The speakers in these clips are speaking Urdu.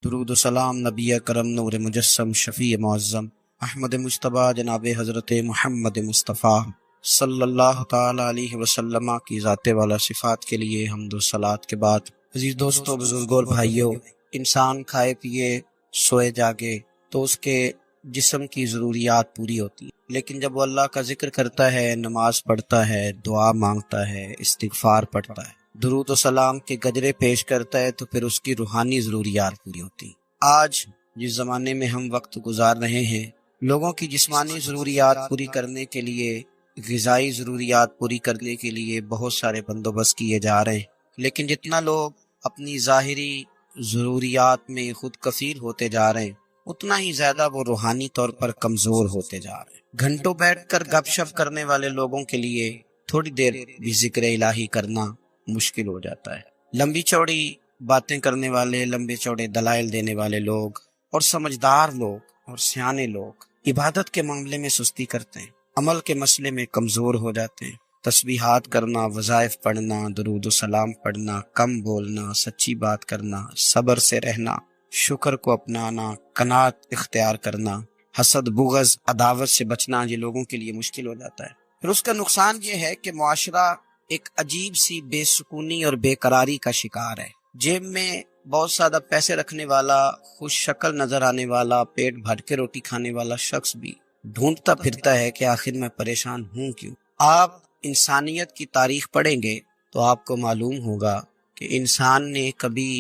درود و سلام نبی کرم نور مجسم شفیع معظم احمد مجتبی جناب حضرت محمد مصطفیٰ صلی اللہ تعالی علیہ وسلم کی ذات والا صفات کے لیے حمد و صلات کے بعد، عزیز دوستوں، بزرگوں اور بھائیوں، انسان کھائے پیے سوئے جاگے تو اس کے جسم کی ضروریات پوری ہوتی ہیں، لیکن جب وہ اللہ کا ذکر کرتا ہے، نماز پڑھتا ہے، دعا مانگتا ہے، استغفار پڑھتا ہے، درود و سلام کے گجرے پیش کرتا ہے، تو پھر اس کی روحانی ضروریات پوری ہوتی ہیں۔ آج جس زمانے میں ہم وقت گزار رہے ہیں، لوگوں کی جسمانی ضروریات پوری کرنے کے لیے، غذائی ضروریات پوری کرنے کے لیے بہت سارے بندوبست کیے جا رہے ہیں، لیکن جتنا لوگ اپنی ظاہری ضروریات میں خود کفیل ہوتے جا رہے ہیں، اتنا ہی زیادہ وہ روحانی طور پر کمزور ہوتے جا رہے ہیں۔ گھنٹوں بیٹھ کر گپ شپ کرنے والے لوگوں کے لیے تھوڑی دیر بھی ذکر الہی کرنا مشکل ہو جاتا ہے۔ لمبی چوڑی باتیں کرنے والے، لمبے چوڑے دلائل دینے والے لوگ اور سمجھدار لوگ اور سیانے لوگ عبادت کے معاملے میں سستی کرتے ہیں، عمل کے مسئلے میں کمزور ہو جاتے ہیں۔ تسبیحات کرنا، وظائف پڑھنا، درود و سلام پڑھنا، کم بولنا، سچی بات کرنا، صبر سے رہنا، شکر کو اپنانا، قناعت اختیار کرنا، حسد، بغض، عداوت سے بچنا، یہ لوگوں کے لیے مشکل ہو جاتا ہے۔ پھر اس کا نقصان یہ ہے کہ معاشرہ ایک عجیب سی بے سکونی اور بے قراری کا شکار ہے۔ جیب میں بہت زیادہ پیسے رکھنے والا، خوش شکل نظر آنے والا، پیٹ بھر کے روٹی کھانے والا شخص بھی ڈھونڈتا پھرتا ہے کہ آخر میں پریشان ہوں کیوں۔ آپ انسانیت کی تاریخ پڑھیں گے تو آپ کو معلوم ہوگا کہ انسان نے کبھی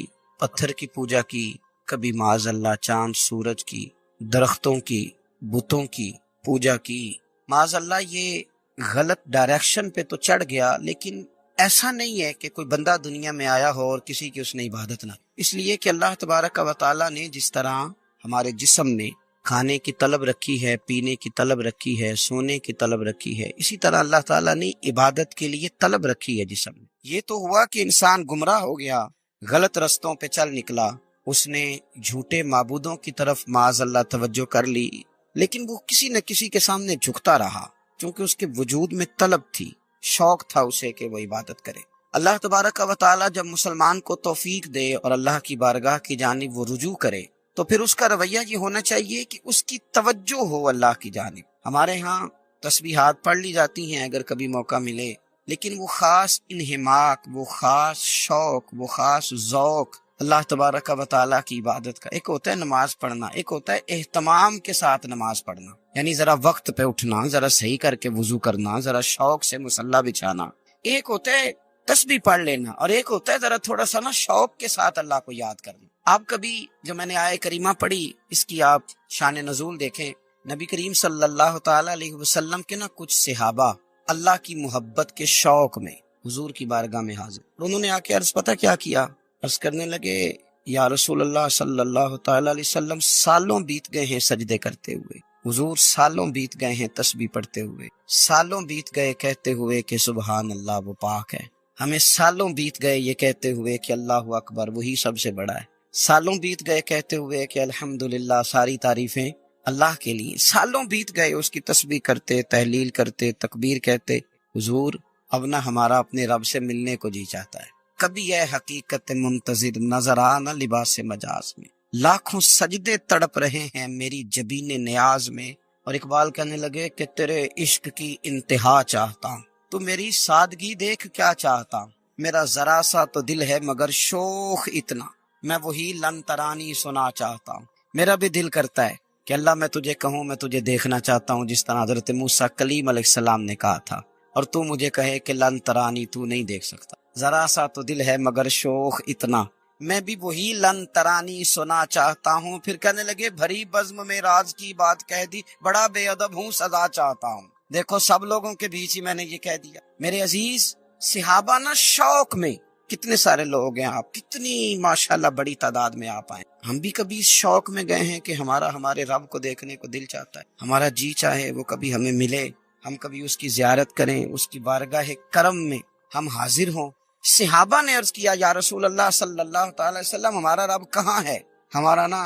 پتھر کی پوجا کی، کبھی معاذ اللہ چاند سورج کی، درختوں کی، بتوں کی پوجا کی۔ معاذ اللہ یہ غلط ڈائریکشن پہ تو چڑھ گیا، لیکن ایسا نہیں ہے کہ کوئی بندہ دنیا میں آیا ہو اور کسی کی اس نے عبادت نہ، اس لیے کہ اللہ تبارک و تعالیٰ نے جس طرح ہمارے جسم میں کھانے کی طلب رکھی ہے، پینے کی طلب رکھی ہے، سونے کی طلب رکھی ہے، اسی طرح اللہ تعالیٰ نے عبادت کے لیے طلب رکھی ہے جسم میں۔ یہ تو ہوا کہ انسان گمراہ ہو گیا، غلط رستوں پہ چل نکلا، اس نے جھوٹے معبودوں کی طرف معاذ اللہ توجہ کر لی، لیکن وہ کسی نہ کسی کے سامنے جھکتا رہا، کیونکہ اس کے وجود میں طلب تھی، شوق تھا اسے کہ وہ عبادت کرے۔ اللہ تبارک و تعالیٰ جب مسلمان کو توفیق دے اور اللہ کی بارگاہ کی جانب وہ رجوع کرے، تو پھر اس کا رویہ یہ ہونا چاہیے کہ اس کی توجہ ہو اللہ کی جانب۔ ہمارے ہاں تسبیحات پڑھ لی جاتی ہیں اگر کبھی موقع ملے، لیکن وہ خاص انہماک، وہ خاص شوق، وہ خاص ذوق اللہ تبارک و تعالیٰ کی عبادت کا، ایک ہوتا ہے نماز پڑھنا، ایک ہوتا ہے اہتمام کے ساتھ نماز پڑھنا، یعنی ذرا وقت پہ اٹھنا، ذرا صحیح کر کے وضو کرنا، ذرا شوق سے مصلی بچھانا۔ ایک ہوتا ہے تسبیح پڑھ لینا، اور ایک ہوتا ہے ذرا تھوڑا سا نا شوق کے ساتھ اللہ کو یاد کرنا۔ آپ کبھی جو میں نے آیہ کریمہ پڑھی، اس کی آپ شان نزول دیکھیں، نبی کریم صلی اللہ تعالی علیہ وسلم کے نا کچھ صحابہ اللہ کی محبت کے شوق میں حضور کی بارگاہ میں حاضر، اور انہوں نے آ کے عرض پتہ کیا کیا؟ عرض کرنے لگے، یا رسول اللہ صلی اللہ تعالی علیہ وسلم، سالوں بیت گئے ہیں سجدے کرتے ہوئے، حضور سالوں بیت گئے ہیں تسبیح پڑھتے ہوئے، سالوں بیت گئے کہتے ہوئے کہ سبحان اللہ وہ پاک ہے، ہمیں سالوں بیت گئے یہ کہتے ہوئے کہ اللہ اکبر وہی سب سے بڑا ہے، سالوں بیت گئے کہتے ہوئے کہ الحمدللہ ساری تعریفیں اللہ کے لیے، سالوں بیت گئے اس کی تسبیح کرتے، تحلیل کرتے، تکبیر کہتے، حضور اب نہ ہمارا اپنے رب سے ملنے کو جی چاہتا ہے، کبھی یہ حقیقت منتظر نظر آنا لباس مجاز میں، لاکھوں سجدے تڑپ رہے ہیں میری جبین نیاز میں۔ اور اقبال کہنے لگے کہ تیرے عشق کی انتہا چاہتا ہوں، تو میری سادگی دیکھ کیا چاہتا ہوں، میرا ذرا سا تو دل ہے مگر شوخ اتنا، میں وہی لن ترانی سنا چاہتا ہوں۔ میرا بھی دل کرتا ہے کہ اللہ میں تجھے کہوں میں تجھے دیکھنا چاہتا ہوں، جس طرح حضرت موسیٰ کلیم علیہ السلام نے کہا تھا، اور تو مجھے کہے کہ لن ترانی تو نہیں دیکھ سکتا، ذرا سا تو دل ہے مگر شوخ اتنا، میں بھی وہی لن ترانی سنا چاہتا ہوں۔ پھر کہنے لگے بھری بزم میں راز کی بات کہہ دی، بڑا بے ادب ہوں سزا چاہتا ہوں۔ دیکھو سب لوگوں کے بیچ ہی میں نے یہ کہہ دیا۔ میرے عزیز صحابہ نا شوق میں، کتنے سارے لوگ ہیں آپ، کتنی ماشاءاللہ بڑی تعداد میں آپ آئے، ہم بھی کبھی اس شوق میں گئے ہیں کہ ہمارے رب کو دیکھنے کو دل چاہتا ہے، ہمارا جی چاہے وہ کبھی ہمیں ملے، ہم کبھی اس کی زیارت کریں، اس کی بارگاہ کرم میں ہم حاضر ہوں۔ صحابہ نے عرض کیا، یا رسول اللہ صلی اللہ تعالی وسلم ہمارا رب کہاں ہے؟ ہمارا نا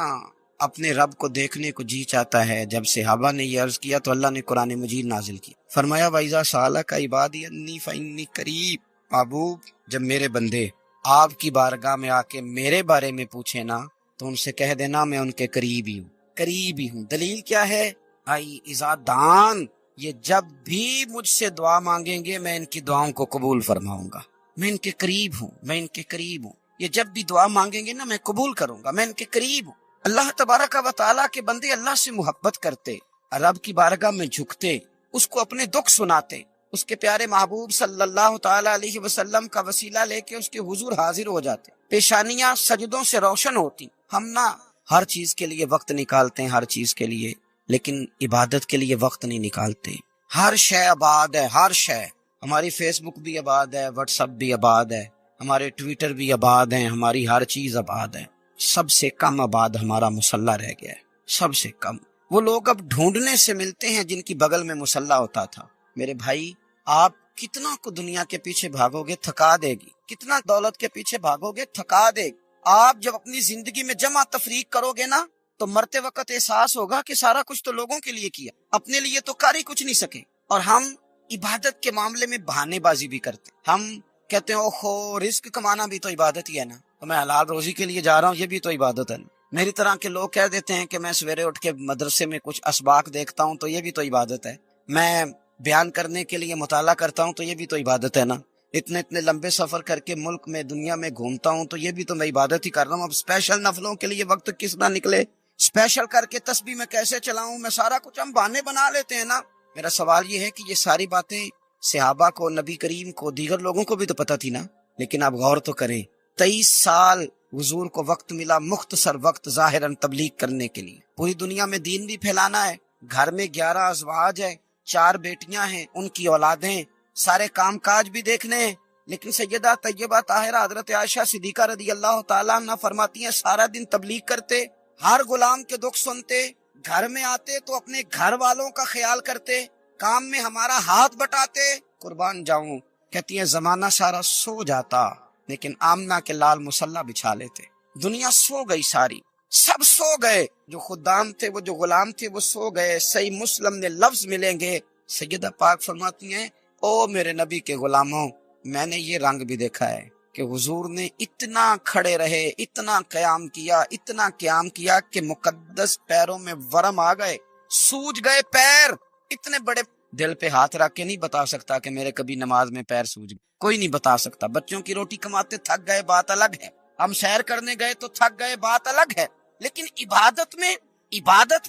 اپنے رب کو دیکھنے کو جی چاہتا ہے۔ جب صحابہ نے یہ عرض کیا تو اللہ نے قرآن مجید نازل کی، فرمایا وَإِذَا سَأَلَكَ عِبَادِي عَنِّي فَإِنِّي قَرِيبٌ، محبوب جب میرے بندے آپ کی بارگاہ میں آ کے میرے بارے میں پوچھے نا تو ان سے کہہ دینا میں ان کے قریب ہی ہوں، قریب ہی ہوں۔ دلیل کیا ہے؟ آئی عزادان، یہ جب بھی مجھ سے دعا مانگیں گے میں ان کی دعاؤں کو قبول فرماؤں گا، میں ان کے قریب ہوں، میں ان کے قریب ہوں۔ یہ جب بھی دعا مانگیں گے نا میں قبول کروں گا، میں ان کے قریب ہوں۔ اللہ تبارک و تعالیٰ کے بندے اللہ سے محبت کرتے، رب کی بارگاہ میں جھکتے، اس کو اپنے دکھ سناتے، اس کے پیارے محبوب صلی اللہ تعالی علیہ وسلم کا وسیلہ لے کے اس کے حضور حاضر ہو جاتے، پیشانیاں سجدوں سے روشن ہوتی۔ ہم نہ ہر چیز کے لیے وقت نکالتے ہیں، ہر چیز کے لیے، لیکن عبادت کے لیے وقت نہیں نکالتے۔ ہر شے آباد ہے، ہر شے، ہماری فیس بک بھی آباد ہے، واٹس ایپ بھی آباد ہے، ہمارے ٹویٹر بھی آباد ہیں، ہماری ہر چیز آباد ہے۔ سب سے کم آباد ہمارا مصلی رہ گیا ہے، سب سے کم۔ وہ لوگ اب ڈھونڈنے سے ملتے ہیں جن کی بغل میں مصلی ہوتا تھا۔ میرے بھائی، آپ کتنا کو دنیا کے پیچھے بھاگو گے تھکا دے گی، کتنا دولت کے پیچھے بھاگو گے تھکا دے گی۔ آپ جب اپنی زندگی میں جمع تفریق کرو گے نا تو مرتے وقت احساس ہوگا کہ سارا کچھ تو لوگوں کے لیے کیا، اپنے لیے تو کر ہی کچھ نہیں سکے۔ اور ہم عبادت کے معاملے میں بہانے بازی بھی کرتے، ہم کہتے ہیں اوہو رزق کمانا بھی تو عبادت ہی ہے نا، تو میں حلال روزی کے لیے جا رہا ہوں، یہ بھی تو عبادت ہے نا۔ میری طرح کے لوگ کہہ دیتے ہیں کہ میں سویرے اٹھ کے مدرسے میں کچھ اسباق دیکھتا ہوں تو یہ بھی تو عبادت ہے، میں بیان کرنے کے لیے مطالعہ کرتا ہوں تو یہ بھی تو عبادت ہے نا، اتنے لمبے سفر کر کے ملک میں دنیا میں گھومتا ہوں تو یہ بھی تو میں عبادت ہی کر رہا ہوں۔ اب اسپیشل نفلوں کے لیے وقت کس نہ نکلے، اسپیشل کر کے تسبیح میں کیسے چلاؤں، میں سارا کچھ ہم بہانے بنا لیتے ہیں نا۔ میرا سوال یہ ہے کہ یہ ساری باتیں صحابہ کو، نبی کریم کو، دیگر لوگوں کو بھی تو پتہ تھی نا، لیکن آپ غور تو کریں، 23 سال حضور کو وقت ملا، مختصر وقت ظاہراً تبلیغ کرنے کے لیے، پوری دنیا میں دین بھی پھیلانا ہے۔ گھر میں 11 ازواج ہے، 4 بیٹیاں ہیں، ان کی اولادیں، سارے کام کاج بھی دیکھنے ہیں، لیکن سیدہ طیبہ طاہرہ حضرت عائشہ صدیقہ رضی اللہ تعالیٰ عنہ فرماتی ہیں سارا دن تبلیغ کرتے، ہر غلام کے دکھ سنتے، گھر میں آتے تو اپنے گھر والوں کا خیال کرتے، کام میں ہمارا ہاتھ بٹاتے۔ قربان جاؤں، کہتی ہیں زمانہ سارا سو جاتا لیکن آمنہ کے لال مصلی بچھا لیتے۔ دنیا سو گئی، ساری سب سو گئے، جو خدام تھے، وہ جو غلام تھے، وہ سو گئے۔ صحیح مسلم میں لفظ ملیں گے، سیدہ پاک فرماتی ہیں او میرے نبی کے غلاموں، میں نے یہ رنگ بھی دیکھا ہے کہ حضور نے اتنا کھڑے رہے، اتنا قیام کیا، اتنا قیام کیا کہ مقدس پیروں میں ورم آ گئے، سوج گئے پیر۔ اتنے بڑے دل پہ ہاتھ رکھ کے نہیں بتا سکتا کہ میرے کبھی نماز میں پیر سوج گئے، کوئی نہیں بتا سکتا۔ بچوں کی روٹی کماتے تھک گئے، بات الگ ہے، ہم سیر کرنے گئے تو تھک گئے، بات الگ ہے، لیکن عبادت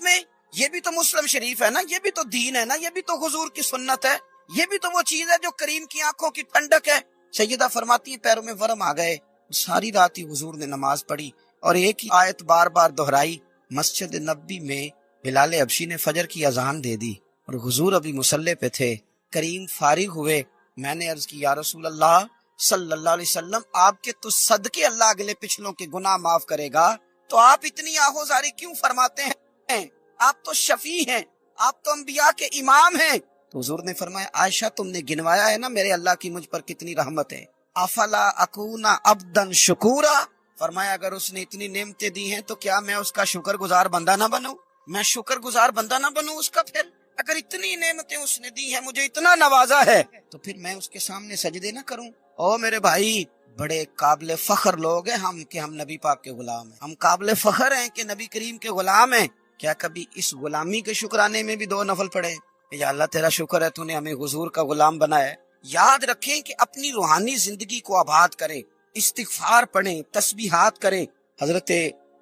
میں یہ بھی تو مسلم شریف ہے نا، یہ بھی تو دین ہے نا، یہ بھی تو حضور کی سنت ہے، یہ بھی تو وہ چیز ہے جو کریم کی آنکھوں کی ٹھنڈک ہے۔ سیدہ فرماتی ہیں پیروں میں ورم آ گئے، ساری رات ہی حضور نے نماز پڑھی اور ایک ہی آیت بار بار دہرائی۔ مسجد نبی میں بلال حبشی نے فجر کی اذان دے دی اور حضور ابھی مصلی پہ تھے، کریم فارغ ہوئے۔ میں نے عرض کی یا رسول اللہ صلی اللہ علیہ وسلم، آپ کے تو صدقے اللہ اگلے پچھلوں کے گناہ معاف کرے گا، تو آپ اتنی آہوزاری کیوں فرماتے ہیں؟ آپ تو شفیع ہیں، آپ تو انبیاء کے امام ہیں۔ تو حضور نے فرمایا عائشہ تم نے گنوایا ہے نا میرے اللہ کی مجھ پر کتنی رحمت ہے، افلا اکونا عبدا شکورا، فرمایا اگر اس نے اتنی نعمتیں دی ہیں تو کیا میں اس کا شکر گزار بندہ نہ بنوں، میں شکر گزار بندہ نہ بنوں اس کا؟ پھر اگر اتنی نعمتیں اس نے دی ہیں، مجھے اتنا نوازا ہے، تو پھر میں اس کے سامنے سجدے نہ کروں؟ او میرے بھائی، بڑے قابل فخر لوگ ہیں ہم کہ ہم نبی پاک کے غلام ہیں، ہم قابل فخر ہیں کہ نبی کریم کے غلام ہیں۔ کیا کبھی اس غلامی کے شکرانے میں بھی 2 نفل پڑھے کہ یا اللہ تیرا شکر ہے تو نے ہمیں حضور کا غلام بنایا ہے؟ یاد رکھیں کہ اپنی روحانی زندگی کو آباد کریں، استغفار پڑھیں، تسبیحات کریں۔ حضرت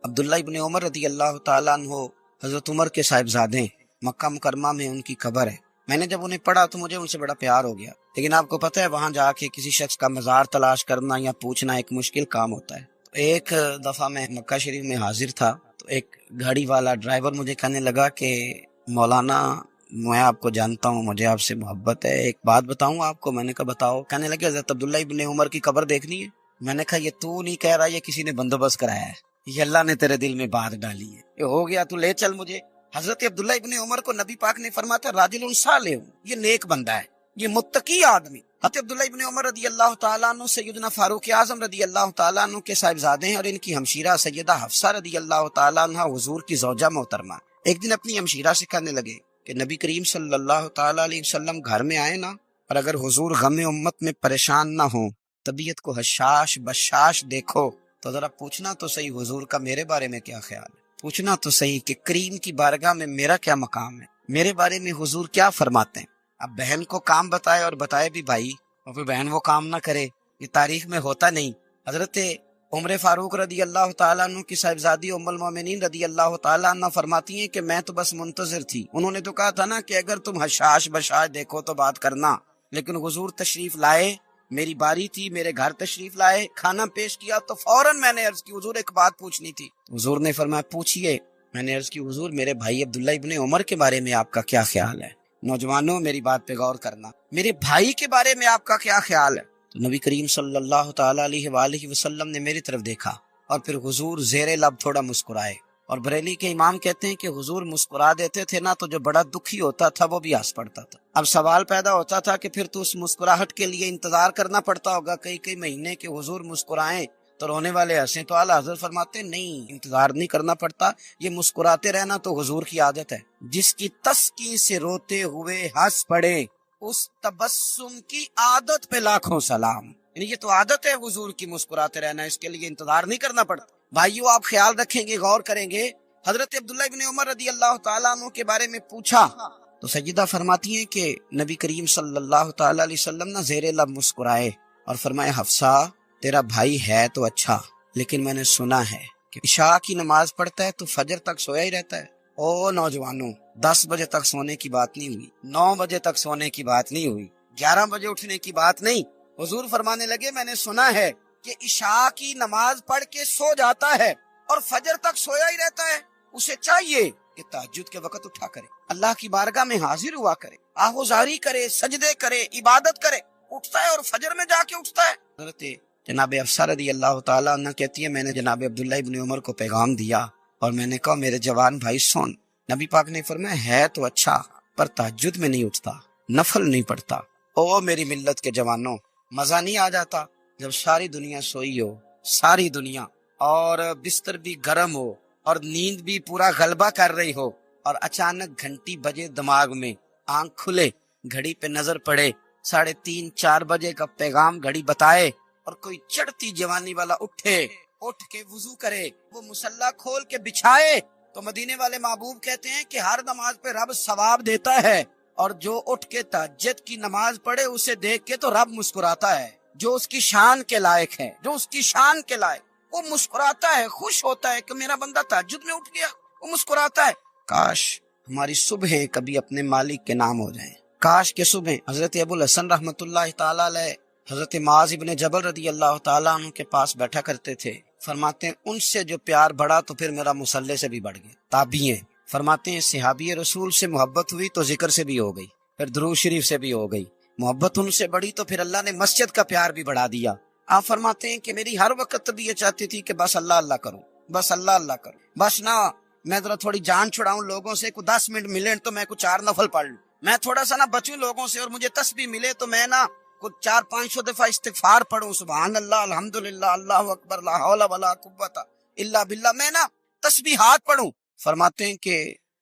عبداللہ ابن عمر رضی اللہ تعالیٰ عنہ حضرت عمر کے صاحبزادے، مکہ مکرمہ میں ان کی قبر ہے۔ میں نے جب انہیں پڑھا تو مجھے ان سے بڑا پیار ہو گیا، لیکن آپ کو پتہ ہے وہاں جا کے کسی شخص کا مزار تلاش کرنا یا پوچھنا ایک مشکل کام ہوتا ہے۔ تو ایک دفعہ میں مکہ شریف میں حاضر تھا تو ایک گاڑی والا ڈرائیور مجھے کہنے لگا کہ مولانا میں آپ کو جانتا ہوں، مجھے آپ سے محبت ہے، ایک بات بتاؤں آپ کو؟ میں نے کہا بتاؤ۔ کہنے لگے حضرت عبداللہ ابن عمر کی قبر دیکھنی ہے۔ میں نے کہا یہ تو نہیں کہہ رہا، یہ کسی نے بندوبست کرایا ہے، یہ اللہ نے تیرے دل میں بات ڈالی ہے، یہ ہو گیا تو لے چل مجھے۔ حضرت عبداللہ ابن عمر کو نبی پاک نے فرمایا تھا راجل صالح، یہ نیک بندہ ہے، یہ متقی آدمی۔ حضرت عبداللہ ابن عمر رضی اللہ تعالیٰ عنہ سیدنا فاروق اعظم رضی اللہ تعالیٰ عنہ کے صاحبزادے ہیں، اور ان کی ہمشیرہ سیدہ حفصہ رضی اللہ تعالیٰ عنہ حضور کی زوجہ محترمہ۔ ایک دن اپنی ہمشیرہ سے کہنے لگے کہ نبی کریم صلی اللہ تعالیٰ علیہ وسلم گھر میں آئے نا، اور اگر حضور غم امت میں پریشان نہ ہوں، طبیعت کو حشاش بشاش دیکھو تو ذرا پوچھنا تو صحیح حضور کا میرے بارے میں کیا خیال ہے، پوچھنا تو صحیح کہ کریم کی بارگاہ میں میرا کیا مقام ہے، میرے بارے میں حضور کیا فرماتے ہیں۔ اب بہن کو کام بتائے اور بتائے بھی بھائی، اور پھر بہن وہ کام نہ کرے، یہ تاریخ میں ہوتا نہیں۔ حضرت عمر فاروق رضی اللہ تعالیٰ عنہ کی صاحبزادی ام المومنین رضی اللہ تعالیٰ عنہ فرماتی ہیں کہ میں تو بس منتظر تھی، انہوں نے تو کہا تھا نا کہ اگر تم حشاش بشاش دیکھو تو بات کرنا، لیکن حضور تشریف لائے، میری باری تھی، میرے گھر تشریف لائے، کھانا پیش کیا تو فوراً میں نے عرض کی حضور ایک بات پوچھنی تھی۔ حضور نے فرمایا پوچھئے۔ میں نے عرض کی حضور میرے بھائی عبداللہ ابن عمر کے بارے میں آپ کا کیا خیال ہے؟ نوجوانوں میری بات پہ غور کرنا، میرے بھائی کے بارے میں آپ کا کیا خیال ہے؟ تو نبی کریم صلی اللہ تعالیٰ علیہ وآلہ وسلم نے میری طرف دیکھا اور پھر حضور زیر لب تھوڑا مسکرائے، اور بریلی کے امام کہتے ہیں کہ حضور مسکرا دیتے تھے نا تو جو بڑا دکھی ہوتا تھا وہ بھی ہنس پڑتا تھا۔ اب سوال پیدا ہوتا تھا کہ پھر تو اس مسکراہٹ کے لیے انتظار کرنا پڑتا ہوگا کئی مہینے کہ حضور مسکرائیں تو رونے والے ہنسیں، تو اعلیٰ حضرت فرماتے نہیں، انتظار نہیں کرنا پڑتا، یہ مسکراتے رہنا تو حضور کی عادت ہے۔ جس کی تسکی سے روتے ہوئے ہنس پڑے اس تبسم کی عادت پہ لاکھوں سلام، یعنی یہ تو عادت ہے حضور کی مسکراتے رہنا، اس کے لیے انتظار نہیں کرنا پڑتا۔ بھائیو آپ خیال رکھیں گے، غور کریں گے، حضرت عبداللہ ابن عمر رضی اللہ تعالیٰ عنہ کے بارے میں پوچھا تو سیدہ فرماتی ہیں کہ نبی کریم صلی اللہ تعالیٰ علیہ وسلم نہ زیر لب مسکرائے اور فرمائے حفصہ تیرا بھائی ہے تو اچھا، لیکن میں نے سنا ہے کہ عشاء کی نماز پڑھتا ہے تو فجر تک سویا ہی رہتا ہے۔ او نوجوانوں، 10 بجے تک سونے کی بات نہیں ہوئی، 9 بجے تک سونے کی بات نہیں ہوئی، 11 بجے اٹھنے کی بات نہیں۔ حضور فرمانے لگے میں نے سنا ہے کہ عشاء کی نماز پڑھ کے سو جاتا ہے اور فجر تک سویا ہی رہتا ہے، اسے چاہیے کہ تہجد کے وقت اٹھا کرے، اللہ کی بارگاہ میں حاضر ہوا کرے، آہوزاری کرے، سجدے کرے، عبادت کرے، اٹھتا ہے اور فجر میں جا کے اٹھتا ہے۔ حضرت جناب حفصہ رضی اللہ تعالیٰ عنہ کہتی ہے میں نے جناب عبداللہ ابن عمر کو پیغام دیا اور میں نے کہا میرے جوان بھائی سن، نبی پاک نے فرمایا ہے تو اچھا پر تہجد میں نہیں اٹھتا، نفل نہیں پڑھتا۔ او میری ملت کے جوانوں، مزہ نہیں آ جاتا جب ساری دنیا سوئی ہو، ساری دنیا، اور بستر بھی گرم ہو اور نیند بھی پورا غلبہ کر رہی ہو، اور اچانک گھنٹی بجے دماغ میں، آنکھ کھلے، گھڑی پہ نظر پڑے، 3:30 4 بجے کا پیغام گھڑی بتائے، اور کوئی چڑھتی جوانی والا اٹھ کے وضو کرے، وہ مصلی کھول کے بچھائے، تو مدینے والے محبوب کہتے ہیں کہ ہر نماز پہ رب ثواب دیتا ہے، اور جو اٹھ کے تہجد کی نماز پڑھے اسے دیکھ کے تو رب مسکراتا ہے، جو اس کی شان کے لائق ہے، جو اس کی شان کے لائق، وہ مسکراتا ہے، خوش ہوتا ہے کہ میرا بندہ تہجد میں اٹھ گیا، وہ مسکراتا ہے۔ کاش ہماری صبح کبھی اپنے مالک کے نام ہو جائیں، کاش کے صبح حضرت ابو الحسن رحمۃ اللہ تعالیٰ علیہ حضرت معاذ ابن جبل رضی اللہ تعالیٰ عنہ کے پاس بیٹھا کرتے تھے، فرماتے ہیں ان سے جو پیار بڑھا تو پھر میرا مصلی سے بھی بڑھ گیا۔ تابعی ہیں، فرماتے ہیں صحابی رسول سے محبت ہوئی تو ذکر سے بھی ہو گئی، پھر درود شریف سے بھی ہو گئی، محبت ان سے بڑھی تو پھر اللہ نے مسجد کا پیار بھی بڑھا دیا۔ آپ فرماتے ہیں کہ میری ہر وقت بھی یہ چاہتی تھی کہ بس اللہ اللہ کروں، بس اللہ اللہ کروں، بس نہ میں ذرا تھوڑی جان چھڑاؤں لوگوں سے، کوئی 10 منٹ ملے تو میں کچھ 4 نفل پڑھ لوں، میں تھوڑا سا نہ بچوں لوگوں سے، اور مجھے تسبیح ملے تو میں نہ کچھ 400-500 دفعہ استغفار پڑھوں، سبحان اللہ، الحمدللہ، اللہ اکبر، لا حول ولا قوت الا باللہ، میں نا تسبیحات پڑھوں۔ فرماتے ہیں کہ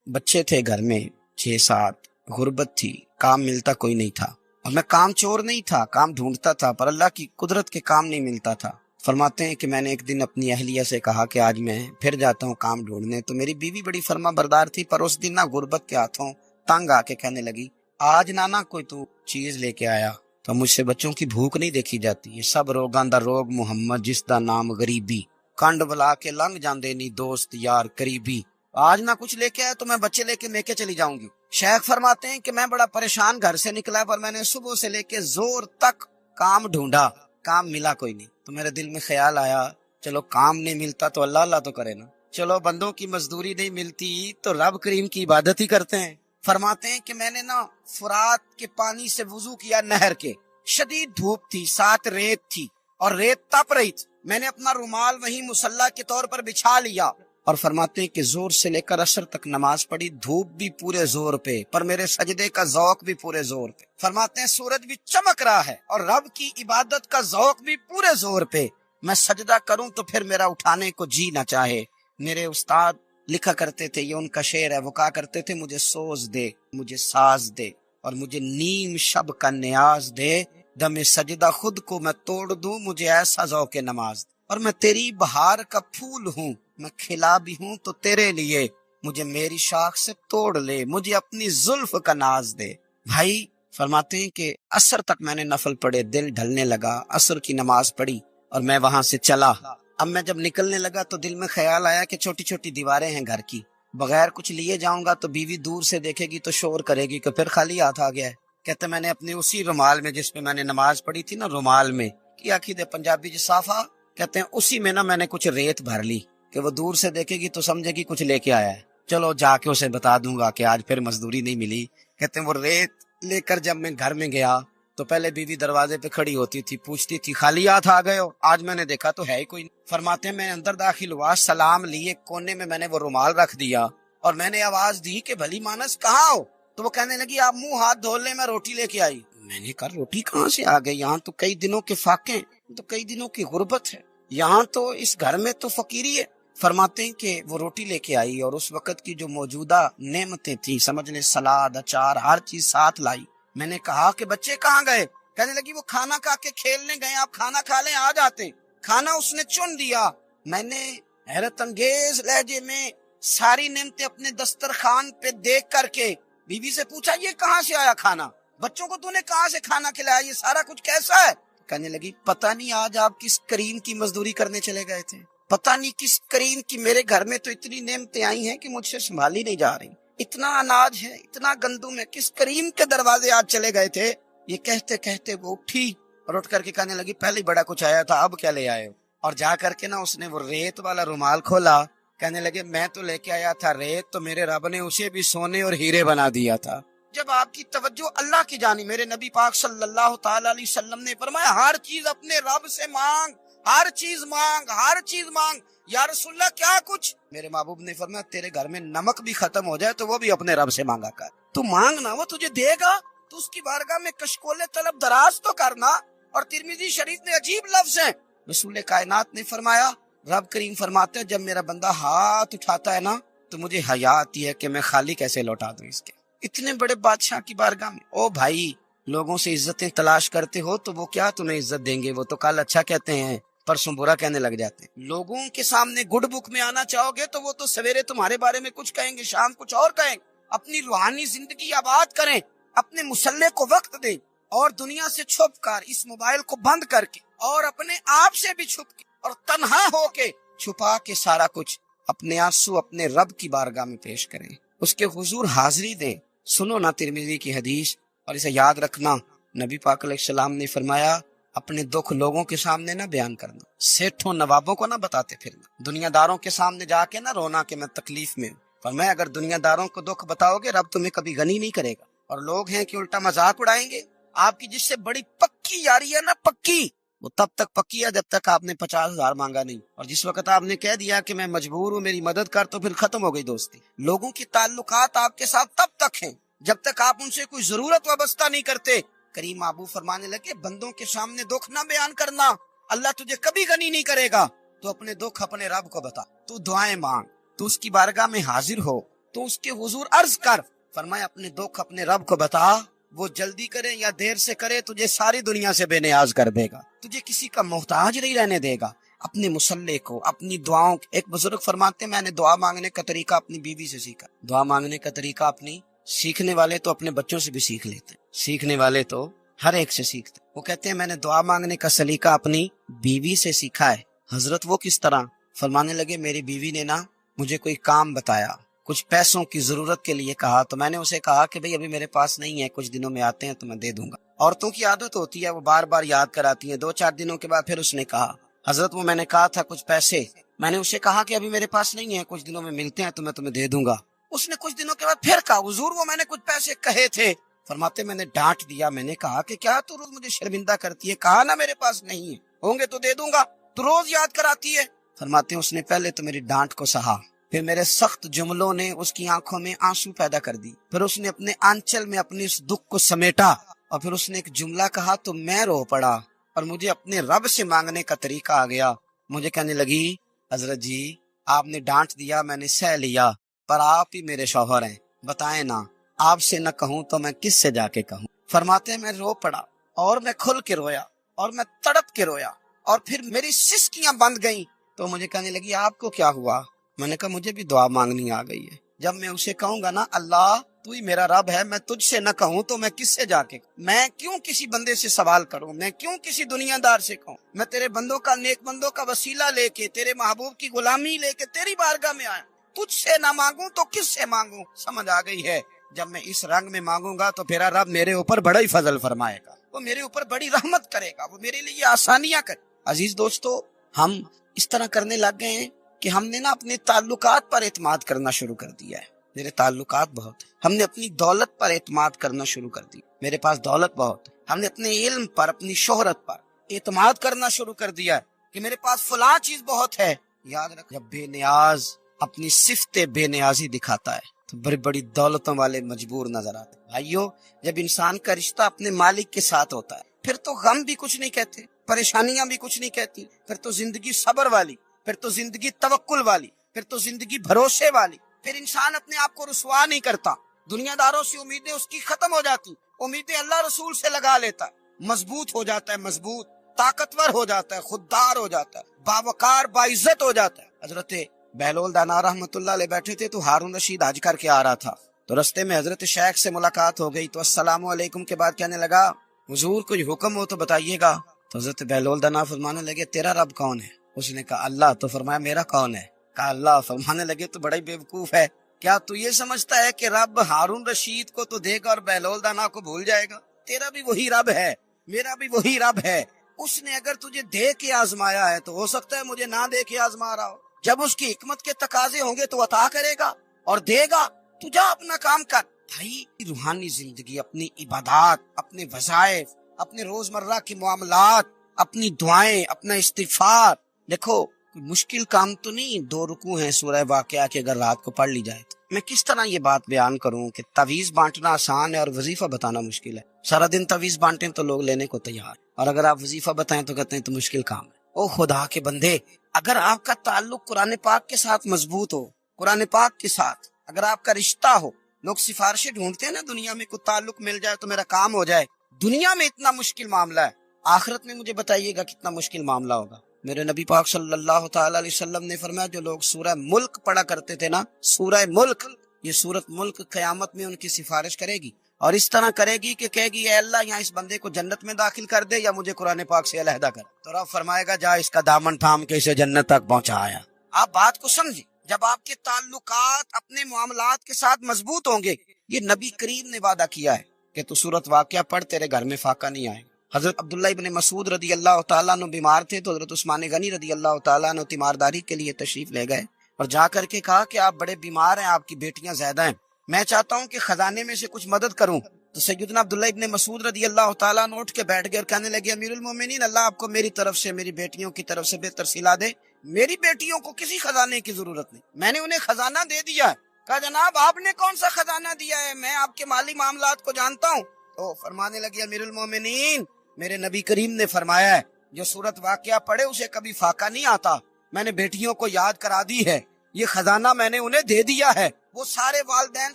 بچے تھے گھر میں 6-7، غربت تھی، کام ملتا کوئی نہیں تھا، اور میں کام چور نہیں تھا، کام ڈھونڈتا تھا، پر اللہ کی قدرت کے کام نہیں ملتا تھا۔ فرماتے ہیں کہ میں نے ایک دن اپنی اہلیہ سے کہا کہ آج میں پھر جاتا ہوں کام ڈھونڈنے، تو میری بیوی بڑی فرما بردار تھی، پر اس دن نہ غربت کے ہاتھوں تنگ آ کے کہنے لگی آج نانا کوئی تو چیز لے کے آیا، تو مجھ سے بچوں کی بھوک نہیں دیکھی جاتی، یہ سب روگاں دا روگ محمد جس دا نام غریبی، کنڈ بلا کے لنگ جاندے نی دوست یار قریبی، آج نہ کچھ لے کے آیا تو میں بچے لے کے چلی جاؤں گی۔ شیخ فرماتے ہیں کہ میں بڑا پریشان گھر سے نکلا، پر میں نے صبح سے لے کے زور تک کام ڈھونڈا، کام ملا کوئی نہیں، تو میرے دل میں خیال آیا چلو کام نہیں ملتا تو اللہ اللہ تو کرے نا، چلو بندوں کی مزدوری نہیں ملتی تو رب کریم کی عبادت ہی کرتے ہیں۔ فرماتے ہیں کہ میں نے نا فرات کے پانی سے وضو کیا، نہر کے، شدید دھوپ تھی، ساتھ ریت تھی اور ریت تپ رہی تھی، میں نے اپنا رومال وہیں مصلی کے طور پر بچھا لیا، اور فرماتے ہیں کہ زور سے لے کر عصر تک نماز پڑھی، دھوپ بھی پورے زور پہ، پر میرے سجدے کا ذوق بھی پورے زور پہ۔ فرماتے ہیں سورج بھی چمک رہا ہے اور رب کی عبادت کا ذوق بھی پورے زور پہ، میں سجدہ کروں تو پھر میرا اٹھانے کو جی نہ چاہے۔ میرے استاد لکھا کرتے تھے، یہ ان کا شعر ہے، وہ کہا کرتے تھے مجھے سوز دے، مجھے ساز دے، اور مجھے نیم شب کا نیاز دے، دم سجدہ خود کو میں توڑ دوں، مجھے ایسا ذوق نماز دے۔ اور میں تیری بہار کا پھول ہوں، میں کھلا بھی ہوں تو تیرے لیے، مجھے میری شاخ سے توڑ لے، مجھے اپنی زلف کا ناز دے۔ بھائی فرماتے ہیں کہ عصر تک میں نے نفل پڑھے، دل ڈھلنے لگا، عصر کی نماز پڑھی اور میں وہاں سے چلا۔ اب میں جب نکلنے لگا تو دل میں خیال آیا کہ چھوٹی چھوٹی دیواریں ہیں گھر کی، بغیر کچھ لیے جاؤں گا تو بیوی دور سے دیکھے گی تو شور کرے گی کہ پھر خالی ہاتھ آ گیا ہے۔ کہتے میں نے اپنی اسی رومال میں جس پہ میں نے نماز پڑھی تھی نا، رومال میں کیا عقیدے پنجابی صافا کہتے ہیں، اسی میں نا میں نے کچھ ریت بھر لی کہ وہ دور سے دیکھے گی تو سمجھے گی کچھ لے کے آیا ہے، چلو جا کے اسے بتا دوں گا کہ آج پھر مزدوری نہیں ملی۔ کہتے ہیں وہ ریت لے کر جب میں گھر میں گیا تو پہلے بیوی دروازے پہ کھڑی ہوتی تھی، پوچھتی تھی خالی ہاتھ آ گئے ہو؟ آج میں نے دیکھا تو ہے ہی کوئی نہیں۔ فرماتے ہیں میں اندر داخل ہوا، سلام لیے، کونے میں نے وہ رومال رکھ دیا اور میں نے آواز دی کہ بھلی مانس کہاں ہو؟ تو وہ کہنے لگی آپ منہ ہاتھ دھو لیں، میں روٹی لے کے آئی۔ میں نے کہا روٹی کہاں سے آ گئی؟ یہاں تو کئی دنوں کے فاقے ہیں، تو کئی دنوں کی غربت ہے، یہاں تو اس گھر میں تو فقیری ہے۔ فرماتے ہیں کہ وہ روٹی لے کے آئی اور اس وقت کی جو موجودہ نعمتیں تھیں، سمجھ لیں سلاد، اچار، ہر چیز ساتھ لائی۔ میں نے کہا کہ بچے کہاں گئے؟ کہنے لگی وہ کھانا کھا کے کھیلنے گئے، آپ کھانا کھا لیں آ جاتے۔ کھانا اس نے چن دیا۔ میں نے حیرت انگیز لہجے میں ساری نعمتیں اپنے دسترخوان پہ دیکھ کر کے بیوی سے پوچھا یہ کہاں سے آیا کھانا؟ بچوں کو تو نے کہاں سے کھانا کھلایا؟ یہ سارا کچھ کیسا ہے؟ کہنے لگی پتہ نہیں آج آپ کس کریم کی مزدوری کرنے چلے گئے تھے، پتہ نہیں کس کریم کی، میرے گھر میں تو اتنی نعمتیں آئی ہیں کہ مجھ سے سنبھالی نہیں جا رہی، اتنا اناج ہے، اتنا گندم ہے، کس کریم کے دروازے آج چلے گئے تھے؟ یہ کہتے کہتے وہ اٹھی اور اٹھ کر کے کہنے لگی پہلے ہی بڑا کچھ آیا تھا، اب کیا لے آئے ہو؟ اور جا کر کے نا اس نے وہ ریت والا رومال کھولا، کہنے لگے میں تو لے کے آیا تھا ریت، تو میرے رب نے اسے بھی سونے اور ہیرے بنا دیا تھا۔ جب آپ کی توجہ اللہ کی جانب، میرے نبی پاک صلی اللہ تعالی علیہ وسلم نے فرمایا ہر چیز اپنے رب سے مانگ، ہر چیز مانگ، ہر چیز مانگ۔ یا رسول اللہ کیا کچھ؟ میرے محبوب نے فرمایا تیرے گھر میں نمک بھی ختم ہو جائے تو وہ بھی اپنے رب سے مانگا کر، تو مانگنا وہ تجھے دے گا، تو اس کی بارگاہ میں کشکول طلب دراز تو کرنا۔ اور ترمذی شریف میں عجیب لفظ ہیں، رسول کائنات نے فرمایا، رب کریم فرماتے ہیں جب میرا بندہ ہاتھ اٹھاتا ہے نا تو مجھے حیا آتی ہے کہ میں خالی کیسے لوٹا دوں اس کے، اتنے بڑے بادشاہ کی بارگاہ میں۔ او بھائی لوگوں سے عزتیں تلاش کرتے ہو تو وہ کیا تمہیں عزت دیں گے؟ وہ تو کل اچھا کہتے ہیں پرسوں برا کہنے لگ جاتے ہیں۔ لوگوں کے سامنے گڈ بک میں آنا چاہو گے تو وہ تو سویرے تمہارے بارے میں کچھ کہیں گے، شام کچھ اور کہیں۔ اپنی روحانی زندگی آباد کریں، اپنے مسلح کو وقت دیں، اور دنیا سے چھپ کر اس موبائل کو بند کر کے اور اپنے آپ سے بھی چھپ کے اور تنہا ہو کے چھپا کے سارا کچھ اپنے آنسو اپنے رب کی بارگاہ میں پیش کریں، اس کے حضور حاضری دیں۔ سنو نا ترمذی کی حدیث اور اسے یاد رکھنا، نبی پاک علیہ السلام نے فرمایا اپنے دکھ لوگوں کے سامنے نہ بیان کرنا، سیٹھوں نوابوں کو نہ بتاتے پھرنا، دنیا داروں کے سامنے جا کے نہ رونا کہ میں تکلیف میں ہوں۔ فرمایا اگر دنیا داروں کو دکھ بتاؤ گے رب تمہیں کبھی غنی نہیں کرے گا، اور لوگ ہیں کہ الٹا مذاق اڑائیں گے۔ آپ کی جس سے بڑی پکی یاری ہے نا، پکی، وہ تب تک پکی ہے جب تک آپ نے 50,000 مانگا نہیں، اور جس وقت آپ نے کہہ دیا کہ میں مجبور ہوں میری مدد کر تو پھر ختم ہو گئی دوستی۔ لوگوں کی تعلقات آپ کے ساتھ تب تک ہیں جب تک آپ ان سے کوئی ضرورت وابستہ نہیں کرتے۔ کریم ابو فرمانے لگے بندوں کے سامنے دکھ نہ بیان کرنا، اللہ تجھے کبھی غنی نہیں کرے گا۔ تو اپنے دکھ اپنے رب کو بتا، تو دعائیں مانگ، تو اس کی بارگاہ میں حاضر ہو، تو اس کے حضور عرض کر۔ فرمایا اپنے دکھ اپنے رب کو بتا، وہ جلدی کرے یا دیر سے کرے تجھے ساری دنیا سے بے نیاز کر دے گا، تجھے کسی کا محتاج نہیں رہنے دے گا۔ اپنے مسلح کو، اپنی دعاؤں، ایک بزرگ فرماتے ہیں میں نے دعا مانگنے کا طریقہ اپنی بیوی سے سیکھا۔ دعا مانگنے کا طریقہ اپنی، سیکھنے والے تو اپنے بچوں سے بھی سیکھ لیتے ہیں، سیکھنے والے تو ہر ایک سے سیکھتے ہیں۔ وہ کہتے ہیں میں نے دعا مانگنے کا سلیقہ اپنی بیوی سے سیکھا ہے۔ حضرت وہ کس طرح؟ فرمانے لگے میری بیوی نے نا مجھے کوئی کام بتایا، کچھ پیسوں کی ضرورت کے لیے کہا، تو میں نے اسے کہا کہ بھئی ابھی میرے پاس نہیں ہے، کچھ دنوں میں آتے ہیں تو میں دے دوں گا۔ عورتوں کی عادت ہوتی ہے وہ بار بار یاد کراتی ہیں، 2-4 دنوں کے بعد پھر اس نے کہا حضرت وہ میں نے کہا تھا کچھ پیسے، میں نے اسے کہا کہ ابھی میرے پاس نہیں ہے، کچھ دنوں میں ملتے ہیں تو میں تمہیں دے دوں گا۔ اس نے کچھ دنوں کے بعد پھر کہا حضور وہ میں نے کچھ پیسے کہے تھے۔ فرماتے میں نے ڈانٹ دیا، میں نے کہا کہ کیا تو روز مجھے شرمندہ کرتی ہے، کہا نا میرے پاس نہیں ہے، ہوں گے تو دے دوں گا، تو روز یاد کراتی ہے۔ فرماتے ہیں اس نے پہلے تو میری ڈانٹ کو سہا، پھر میرے سخت جملوں نے اس کی آنکھوں میں آنسو پیدا کر دی، پھر اس نے اپنے آنچل میں اپنے اس دکھ کو سمیٹا، اور پھر اس نے ایک جملہ کہا تو میں رو پڑا، اور مجھے اپنے رب سے مانگنے کا طریقہ آ گیا۔ مجھے کہنے لگی حضرت جی آپ نے ڈانٹ دیا میں نے سہ لیا، پر آپ ہی میرے شوہر ہیں، بتائیں نا آپ سے نہ کہوں تو میں کس سے جا کے کہوں۔ فرماتے ہیں میں رو پڑا، اور میں کھل کے رویا، اور میں تڑپ کے رویا، اور پھر میری سسکیاں بند گئیں تو مجھے کہنے لگی آپ کو کیا ہوا؟ میں نے کہا مجھے بھی دعا مانگنی آ گئی ہے۔ جب میں اسے کہوں گا نا اللہ تو ہی میرا رب ہے، میں تجھ سے نہ کہوں تو میں کس سے جا کے کہوں؟ میں کیوں کسی بندے سے سوال کروں؟ میں کیوں کسی دنیا دار سے کہوں؟ میں تیرے بندوں کا، نیک بندوں کا وسیلہ لے کے، تیرے محبوب کی غلامی لے کے تیری بارگاہ میں آیا، تجھ سے نہ مانگوں تو کس سے مانگوں؟ سمجھ آ گئی ہے؟ جب میں اس رنگ میں مانگوں گا تو پھر رب میرے اوپر بڑا ہی فضل فرمائے گا، وہ میرے اوپر بڑی رحمت کرے گا، وہ میرے لیے آسانیاں کرے۔ عزیز دوستو، ہم اس طرح کرنے لگ گئے ہیں کہ ہم نے نا اپنے تعلقات پر اعتماد کرنا شروع کر دیا ہے۔ میرے تعلقات بہت ہیں، ہم نے اپنی دولت پر اعتماد کرنا شروع کر دی، میرے پاس دولت بہت ہے، ہم نے اپنے علم پر، اپنی شہرت پر اعتماد کرنا شروع کر دیا ہے کہ میرے پاس فلاں چیز بہت ہے۔ یاد رکھ، جب بے نیاز اپنی صفت بے نیازی دکھاتا ہے تو بڑی بڑی دولتوں والے مجبور نظر آتے ہیں۔ بھائیو، جب انسان کا رشتہ اپنے مالک کے ساتھ ہوتا ہے پھر تو غم بھی کچھ نہیں کہتے، پریشانیاں بھی کچھ نہیں کہتی، پھر تو زندگی صبر والی، پھر تو زندگی توکل والی، پھر تو زندگی بھروسے والی، پھر انسان اپنے آپ کو رسوا نہیں کرتا، دنیا داروں سے امیدیں اس کی ختم ہو جاتی، امیدیں اللہ رسول سے لگا لیتا ہے، مضبوط ہو جاتا ہے، مضبوط، طاقتور ہو جاتا ہے، خوددار ہو جاتا ہے، باوقار باعزت ہو جاتا ہے۔ حضرت بہلول دانا رحمت اللہ علیہ بیٹھے تھے تو ہارون رشید حج کر کے آ رہا تھا، تو رستے میں حضرت شیخ سے ملاقات ہو گئی تو السلام علیکم کے بعد کہنے لگا حضور کوئی حکم ہو تو بتائیے گا۔ تو حضرت بہلول دانا فرمانے لگے تیرا رب کون ہے؟ اس نے کہا اللہ۔ تو فرمایا میرا کون ہے؟ کہا اللہ۔ فرمانے لگے تو بڑا ہی بیوقوف ہے، کیا تو یہ سمجھتا ہے کہ رب ہارون رشید کو تو دے گا اور بہلول دانا کو بھول جائے گا؟ تیرا بھی وہی رب ہے، میرا بھی وہی رب ہے، اس نے اگر تجھے دے کے آزمایا ہے تو ہو سکتا ہے مجھے نہ دے کے آزما رہا ہو، جب اس کی حکمت کے تقاضے ہوں گے تو عطا کرے گا اور دے گا، تو جا اپنا کام کر۔ بھائی، روحانی زندگی، اپنی عبادات، اپنے وظائف، اپنے روزمرہ کے معاملات، اپنی دعائیں، اپنا استغفار، دیکھو کوئی مشکل کام تو نہیں، 2 رکوع ہیں سورہ واقعہ کے اگر رات کو پڑھ لی جائے تو۔ میں کس طرح یہ بات بیان کروں کہ تعویذ بانٹنا آسان ہے اور وظیفہ بتانا مشکل ہے؟ سارا دن تعویذ بانٹیں تو لوگ لینے کو تیار، اور اگر آپ وظیفہ بتائیں تو کہتے ہیں تو مشکل کام ہے۔ او خدا کے بندے، اگر آپ کا تعلق قرآن پاک کے ساتھ مضبوط ہو، قرآن پاک کے ساتھ اگر آپ کا رشتہ ہو، لوگ سفارشیں ڈھونڈتے ہیں نا دنیا میں، کوئی تعلق مل جائے تو میرا کام ہو جائے، دنیا میں اتنا مشکل معاملہ ہے، آخرت میں مجھے بتائیے گا کتنا مشکل معاملہ ہوگا۔ میرے نبی پاک صلی اللہ تعالی علیہ وسلم نے فرمایا جو لوگ سورہ ملک پڑھا کرتے تھے نا، سورہ ملک، یہ سورت ملک قیامت میں ان کی سفارش کرے گی، اور اس طرح کرے گی کہ کہے گی اے اللہ یہاں اس بندے کو جنت میں داخل کر دے یا مجھے قرآن پاک سے علیحدہ کر، تو رب فرمائے گا جا اس کا دامن تھام کے اسے جنت تک پہنچایا۔ آپ بات کو سمجھیں، جب آپ کے تعلقات اپنے معاملات کے ساتھ مضبوط ہوں گے، یہ نبی کریم نے وعدہ کیا ہے کہ تو سورت واقعہ پڑھ تیرے گھر میں فاقہ نہیں آئے گا۔ حضرت عبداللہ ابن مسعود رضی اللہ تعالیٰ عنہ بیمار تھے تو حضرت عثمان غنی رضی اللہ تعالیٰ عنہ تیمارداری کے لیے تشریف لے گئے اور جا کر کے کہا کہ آپ بڑے بیمار ہیں، آپ کی بیٹیاں زیادہ ہیں، میں چاہتا ہوں کہ خزانے میں سے کچھ مدد کروں۔ تو سیدنا عبداللہ ابن مسعود رضی اللہ تعالیٰ عنہ اٹھ کے بیٹھ گئے اور کہنے لگے امیر المومنین، اللہ آپ کو میری طرف سے، میری بیٹیوں کی طرف سے بہتر صلہ دے، میری بیٹیوں کو کسی خزانے کی ضرورت نہیں، میں نے انہیں خزانہ دے دیا ہے۔ کہا جناب آپ نے کون سا خزانہ دیا ہے، میں آپ کے مالی معاملات کو جانتا ہوں۔ تو فرمانے لگے امیر المومنین، میرے نبی کریم نے فرمایا ہے جو سورت واقعہ پڑھے اسے کبھی فاقہ نہیں آتا، میں نے بیٹیوں کو یاد کرا دی ہے، یہ خزانہ میں نے انہیں دے دیا ہے۔ وہ سارے والدین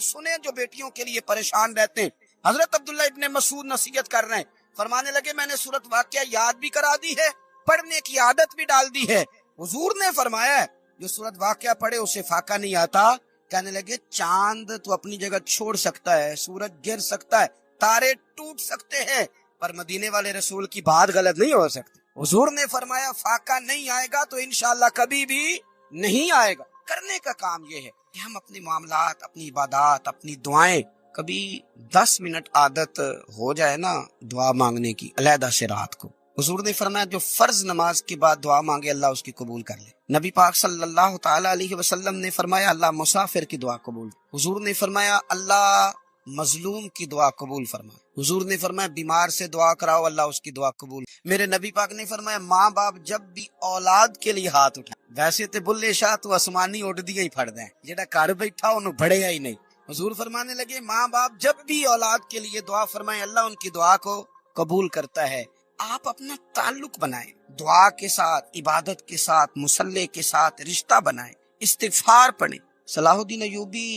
سنیں جو بیٹیوں کے لیے پریشان رہتے ہیں۔ حضرت عبداللہ ابن مسعود نصیحت کر رہے ہیں، فرمانے لگے میں نے سورت واقعہ یاد بھی کرا دی ہے، پڑھنے کی عادت بھی ڈال دی ہے۔ حضور نے فرمایا ہے جو سورت واقعہ پڑھے اسے فاقہ نہیں آتا۔ کہنے لگے چاند تو اپنی جگہ چھوڑ سکتا ہے، سورج گر سکتا ہے، تارے ٹوٹ سکتے ہیں، پر مدینے والے رسول کی بات غلط نہیں ہو سکتی۔ حضور نے فرمایا فاقہ نہیں آئے گا تو انشاءاللہ کبھی بھی نہیں آئے گا۔ کرنے کا کام یہ ہے کہ ہم اپنے معاملات، اپنی عبادات، اپنی دعائیں، کبھی 10 منٹ عادت ہو جائے نا دعا مانگنے کی علیحدہ سے رات کو۔ حضور نے فرمایا جو فرض نماز کے بعد دعا مانگے اللہ اس کی قبول کر لے۔ نبی پاک صلی اللہ تعالی علیہ وسلم نے فرمایا اللہ مسافر کی دعا قبول۔ حضور نے فرمایا اللہ مظلوم کی دعا قبول فرما۔ حضور نے فرمایا بیمار سے دعا کراؤ اللہ اس کی دعا قبول۔ میرے نبی پاک نے فرمایا ماں باپ جب بھی اولاد کے لیے ہاتھ اٹھائیں، ویسے تے بلے شاہ تو آسمانی اڑ دیا ہی پھڑ دیں، جڑا گھر بیٹھا انہوں بڑھیا ہی نہیں۔ حضور فرمانے لگے ماں باپ جب بھی اولاد کے لیے دعا فرمائیں اللہ ان کی دعا کو قبول کرتا ہے۔ آپ اپنا تعلق بنائیں، دعا کے ساتھ، عبادت کے ساتھ، مصلی کے ساتھ رشتہ بنائیں، استغفار پڑھیں۔ صلاح الدین ایوبی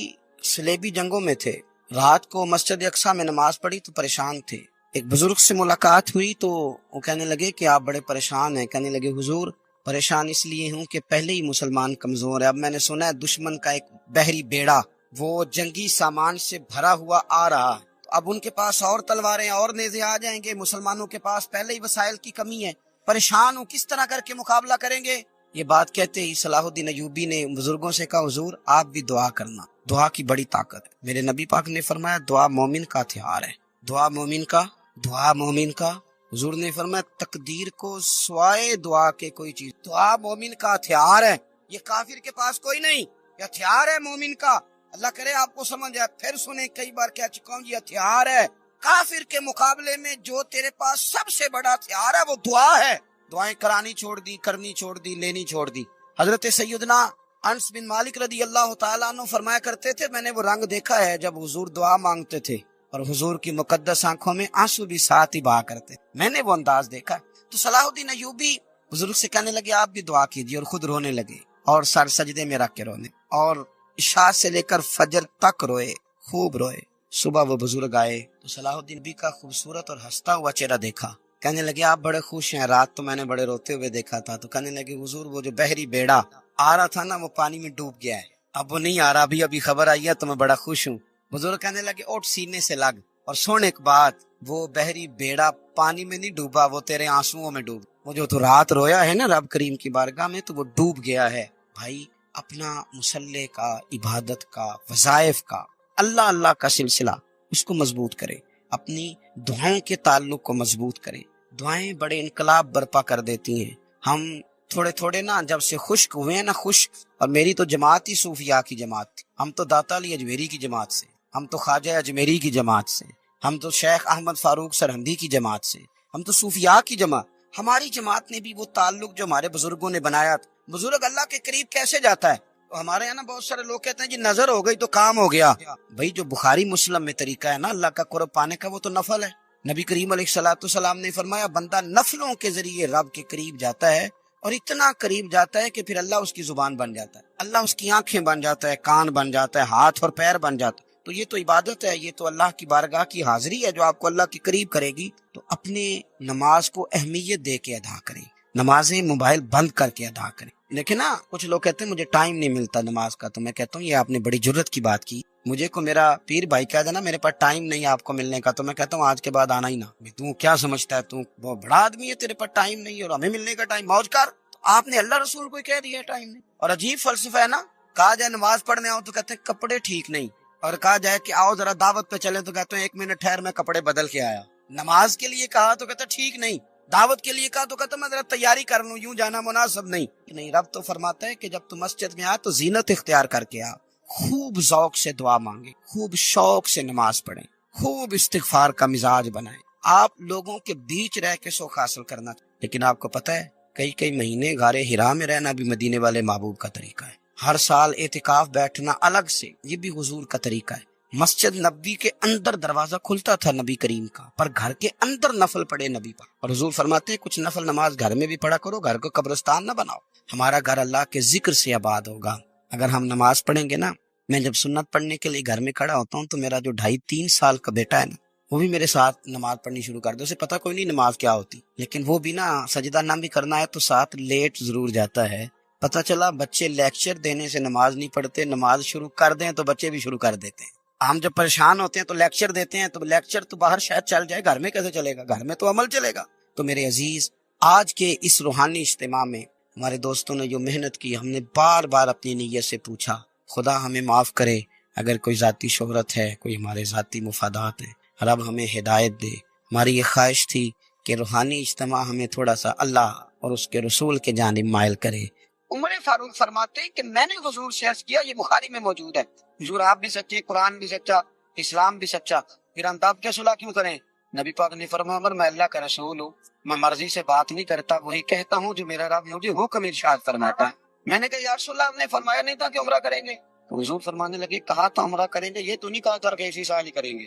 صلیبی جنگوں میں تھے، رات کو مسجد اقصی میں نماز پڑھی تو پریشان تھے، ایک بزرگ سے ملاقات ہوئی تو وہ کہنے لگے کہ آپ بڑے پریشان ہیں. کہنے لگے حضور پریشان اس لیے ہوں کہ پہلے ہی مسلمان کمزور ہے. اب میں نے سنا ہے دشمن کا ایک بحری بیڑا وہ جنگی سامان سے بھرا ہوا آ رہا ہے. اب ان کے پاس اور تلواریں اور نیزے آ جائیں گے. مسلمانوں کے پاس پہلے ہی وسائل کی کمی ہے. پریشان ہوں کس طرح کر کے مقابلہ کریں گے. یہ بات کہتے ہی صلاح الدین ایوبی نے بزرگوں سے کہا حضور آپ بھی دعا کرنا. دعا کی بڑی طاقت ہے. میرے نبی پاک نے فرمایا دعا مومن کا ہتھیار ہے. دعا مومن کا. حضور نے فرمایا تقدیر کو سوائے دعا کے کوئی چیز. دعا مومن کا ہتھیار ہے. یہ کافر کے پاس کوئی نہیں. یہ ہتھیار ہے مومن کا. اللہ کرے آپ کو سمجھ آئے. پھر سنیں کئی بار کہہ چکا ہوں یہ ہتھیار ہے. کافر کے مقابلے میں جو تیرے پاس سب سے بڑا ہتھیار ہے وہ دعا ہے. دعائیں کرانی چھوڑ دی, کرنی چھوڑ دی, لینی چھوڑ دی. حضرت سیدنا انس بن مالک رضی اللہ تعالیٰ عنہ فرمایا کرتے تھے میں نے وہ رنگ دیکھا ہے جب حضور دعا مانگتے تھے اور حضور کی مقدس آنکھوں میں آنسو بھی ساتھ ہی بہا کرتے. میں نے وہ انداز دیکھا. تو صلاح الدین ایوبی بزرگ سے کہنے لگے آپ بھی دعا کیجیے, اور خود رونے لگے اور سر سجدے میں رکھ کے رونے, اور عشاء سے لے کر فجر تک روئے, خوب روئے. صبح وہ بزرگ آئے تو صلاح الدین بھی کا خوبصورت اور ہنستا ہوا چہرہ دیکھا. کہنے لگے آپ بڑے خوش ہیں, رات تو میں نے بڑے روتے ہوئے دیکھا تھا. تو کہنے لگے حضور وہ جو بحری بیڑا آ رہا تھا نا وہ پانی میں ڈوب گیا ہے, اب وہ نہیں آ رہا, ابھی خبر آئی ہے تو میں بڑا خوش ہوں. بزرگ کہنے لگے اٹھ سینے سے لگ اور سن ایک بات, وہ بحری بیڑا پانی میں نہیں ڈوبا, وہ تیرے آنسوؤں میں ڈوب. وہ جو تو رات رویا ہے نا رب کریم کی بارگاہ میں تو وہ ڈوب گیا ہے. بھائی اپنا مصلے کا, عبادت کا, وظائف کا, اللہ کا سلسلہ اس کو مضبوط کرے. اپنی دعاؤں کے تعلق کو مضبوط کرے. دعائیں بڑے انقلاب برپا کر دیتی ہیں. ہم تھوڑے نا جب سے خشک ہوئے ہیں نا, خشک, اور میری تو جماعت ہی صوفیاء کی جماعت تھی. ہم تو داتا علی اجمیری کی جماعت سے, ہم تو خواجہ اجمیری کی جماعت سے, ہم تو شیخ احمد فاروق سرہندی کی جماعت سے, ہم تو صوفیاء کی جماعت. ہماری جماعت نے بھی وہ تعلق جو ہمارے بزرگوں نے بنایا تھا. بزرگ اللہ کے قریب کیسے جاتا ہے؟ تو ہمارے یہاں نا بہت سارے لوگ کہتے ہیں جی نظر ہو گئی تو کام ہو گیا. بھائی جو بخاری مسلم میں طریقہ ہے نا اللہ کا قرب پانے کا وہ تو نفل ہے. نبی کریم علیہ الصلوۃ والسلام نے فرمایا بندہ نفلوں کے ذریعے رب کے قریب جاتا ہے, اور اتنا قریب جاتا ہے کہ پھر اللہ اس کی زبان بن جاتا ہے, اللہ اس کی آنکھیں بن جاتا ہے, کان بن جاتا ہے, ہاتھ اور پیر بن جاتا ہے. تو یہ تو عبادت ہے, یہ تو اللہ کی بارگاہ کی حاضری ہے جو آپ کو اللہ کے قریب کرے گی. تو اپنے نماز کو اہمیت دے کے ادا کریں, نمازیں موبائل بند کر کے ادا کریں. لیکن نا کچھ لوگ کہتے ہیں مجھے ٹائم نہیں ملتا نماز کا, تو میں کہتا ہوں یہ آپ نے بڑی جرت کی بات کی. مجھے کو میرا پیر بھائی کہہ دینا میرے پاس ٹائم نہیں آپ کو ملنے کا, تو میں کہتا ہوں آج کے بعد آنا ہی نہ. تو کیا سمجھتا ہے, تو بہت بڑا آدمی ہے, تیرے پاس ٹائم نہیں اور ہمیں ملنے کا ٹائم, موج کر. آپ نے اللہ رسول کو کہہ دیا ٹائم نہیں. اور عجیب فلسفہ ہے نا, کہا جائے نماز پڑھنے آؤ تو کہتے ہیں کپڑے ٹھیک نہیں, اور کہا جائے کہ آؤ ذرا دعوت پہ چلیں تو کہتے ہیں 1 منٹ ٹھہر میں کپڑے بدل کے آیا. نماز کے لیے کہا تو کہتا ٹھیک نہیں, دعوت کے لیے کہا تو کہتا میں ذرا تیاری کر لوں, یوں جانا مناسب نہیں. رب تو فرماتا ہے کہ جب تم مسجد میں آ تو زینت اختیار کر کے آ, خوب ذوق سے دعا مانگے, خوب شوق سے نماز پڑھیں, خوب استغفار کا مزاج بنائیں. آپ لوگوں کے بیچ رہ کے سوکھ حاصل کرنا. لیکن آپ کو پتہ ہے کئی مہینے غار ہرا میں رہنا بھی مدینے والے محبوب کا طریقہ ہے. ہر سال اعتکاف بیٹھنا الگ سے, یہ بھی حضور کا طریقہ ہے. مسجد نبی کے اندر دروازہ کھلتا تھا نبی کریم کا, پر گھر کے اندر نفل پڑے نبی پر. اور حضور فرماتے ہیں کچھ نفل نماز گھر میں بھی پڑھا کرو, گھر کو قبرستان نہ بناؤ. ہمارا گھر اللہ کے ذکر سے آباد ہوگا اگر ہم نماز پڑھیں گے نا. میں جب سنت پڑھنے کے لیے گھر میں کھڑا ہوتا ہوں تو میرا جو 2.5-3 سال کا بیٹا ہے نا وہ بھی میرے ساتھ نماز پڑھنی شروع کر دے. اسے پتہ کوئی نہیں نماز کیا ہوتی, لیکن وہ بھی نا سجدہ نہ بھی کرنا ہے تو ساتھ لیٹ ضرور جاتا ہے. پتہ چلا بچے لیکچر دینے سے نماز نہیں پڑھتے, نماز شروع کر دیں تو بچے بھی شروع کر دیتے ہیں. ہم جب پریشان ہوتے ہیں تو لیکچر دیتے ہیں, تو لیکچر تو باہر شاید چل جائے, گھر میں کیسے چلے گا, گھر میں تو عمل چلے گا. تو میرے عزیز آج کے اس روحانی اجتماع میں ہمارے دوستوں نے جو محنت کی, ہم نے بار بار اپنی نیت سے پوچھا خدا ہمیں معاف کرے اگر کوئی ذاتی شہرت ہے, کوئی ہمارے ذاتی مفادات ہیں, رب ہمیں ہدایت دے. ہماری یہ خواہش تھی کہ روحانی اجتماع ہمیں تھوڑا سا اللہ اور اس کے رسول کے جانب مائل کرے. عمر فاروق فرماتے ہیں کہ میں نے حضور سے عرض کیا, یہ بخاری میں موجود ہے, حضور آپ بھی سچے, قرآن بھی سچا, اسلام بھی سچا, پھر ہم تب کیا صلح کیوں کریں؟ نبی پاک نے فرمایا عمر میں اللہ کا رسول ہوں, میں مرضی سے بات نہیں کرتا, وہی کہتا ہوں جو میرا رب مجھے حکم ارشاد فرماتا ہے. میں نے کہا یا رسول اللہ, ہم نے فرمایا نہیں تھا کہ عمرہ کریں گے. تو حضور فرمانے لگے کہا تو عمرہ کریں گے, یہ تو نہیں کہا تھا کہ اسی سال ہی کریں گے.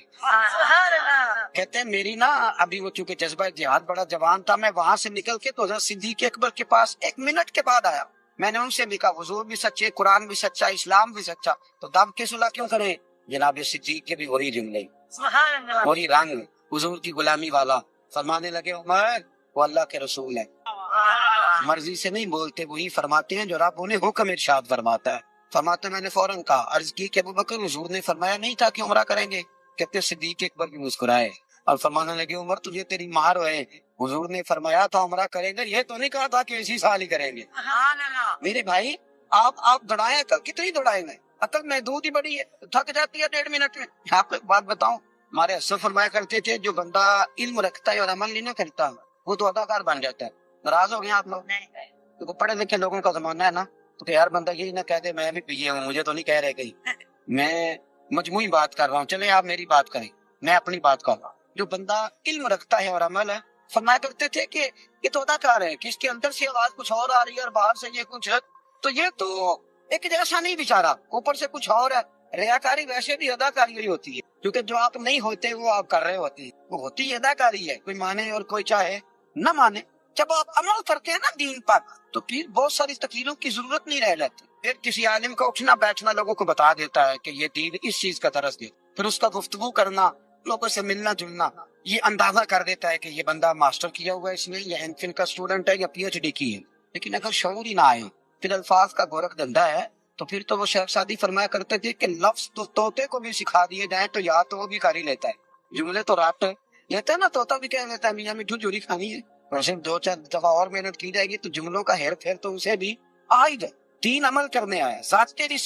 کہتے ہیں میری نا ابھی وہ چونکہ جذبہ جہاد بڑا جوان تھا, میں وہاں سے نکل کے تو حضرت صدیق اکبر کے پاس 1 منٹ کے بعد آیا. میں نے ان سے بھی کہا حضور بھی سچے, قرآن بھی سچا, اسلام بھی سچا, تو دب کے صلح کیوں کریں؟ جناب صدیق کے بھی وہی جملے, وہی رنگ, حضور کی غلامی والا، فرمانے لگے عمر وہ اللہ کے رسول ہے، مرضی سے نہیں بولتے، وہی فرماتے ہیں جو رب انہیں حکم ارشاد فرماتا ہے۔ فرماتے میں نے فوراً کہا، عرض کی کہ ابو بکر حضور نے فرمایا نہیں تھا کہ عمرہ کریں گے؟ کہتے صدیق اکبر بھی مسکرائے اور فرمانے لگے عمر تجھے تیری ماں روئے، حضور نے فرمایا تھا عمرہ کریں گے، یہ تو نہیں کہا تھا کہ اسی سال ہی کریں گے۔ میرے بھائی آپ دوڑائیں عقل، کتنی دوڑائیں گے؟ عقل محدود ہی بڑی ہے، تھک جاتی ہے 1.5 منٹ میں۔ آپ کو ایک بات بتاؤں، ہمارے اسد فرمایا کرتے تھے جو بندہ علم رکھتا ہے اور عمل نہیں نہ کرتا وہ تو اداکار بن جاتا ہے۔ ناراض ہو گئے آپ لوگ؟ کیونکہ پڑھے لکھے لوگوں کا زمانہ ہے نا، تو کہ یار بندہ یہی نہ کہہ دے میں بھی پیے ہوں، مجھے تو نہیں کہہ رہے کہیں، میں مجموعی بات کر رہا ہوں، چلے آپ میری بات کریں، میں اپنی بات کر رہا ہوں۔ جو بندہ علم رکھتا ہے اور عمل ہے، فرمایا کرتے تھے کہ یہ تو اداکار ہے کہ اس کے اندر سے آواز کچھ اور آ رہی ہے اور باہر سے یہ کچھ ہے، تو یہ تو ایک جیسا نہیں بیچارہ، اوپر سے کچھ اور ہے۔ ریاکاری ویسے بھی اداکاری ہی ہوتی ہے، کیونکہ جو آپ نہیں ہوتے وہ آپ کر رہے ہوتے ہیں، وہ ہوتی ہے اداکاری ہے، کوئی مانے اور کوئی چاہے نہ مانے۔ جب آپ عمل کرتے ہیں نا دین پر تو پھر بہت ساری تقریروں کی ضرورت نہیں رہ جاتی۔ پھر کسی عالم کا اٹھنا بیٹھنا لوگوں کو بتا دیتا ہے کہ یہ دین اس چیز کا درس دے، پھر اس کا گفتگو کرنا، لوگوں سے ملنا جلنا، یہ اندازہ کر دیتا ہے کہ یہ بندہ ماسٹر کیا ہوا ہے اس میں، یا ایم فل کا اسٹوڈنٹ ہے یا پی ایچ ڈی کی ہے۔ لیکن اگر شعور ہی نہ آئے پھر الفاظ کا گورکھ دھندا ہے، تو پھر تو وہ شیخ سعدی فرمایا کرتے تھے کہ لفظ تو طوطے کو بھی سکھا دیے جائیں تو یا تو وہ بھی کر ہی لیتا ہے، جملے تو رٹ لیتا ہے نا، طوطا بھی کہہ لیتا ہے میاں میٹھو چوری کھانی ہے، اور صرف 2-4 دفعہ اور محنت کی جائے گی تو جملوں کا ہیر پھیر تو اسے بھی آ ہی جائے۔ تین عمل کرنے آیا، ذات تیری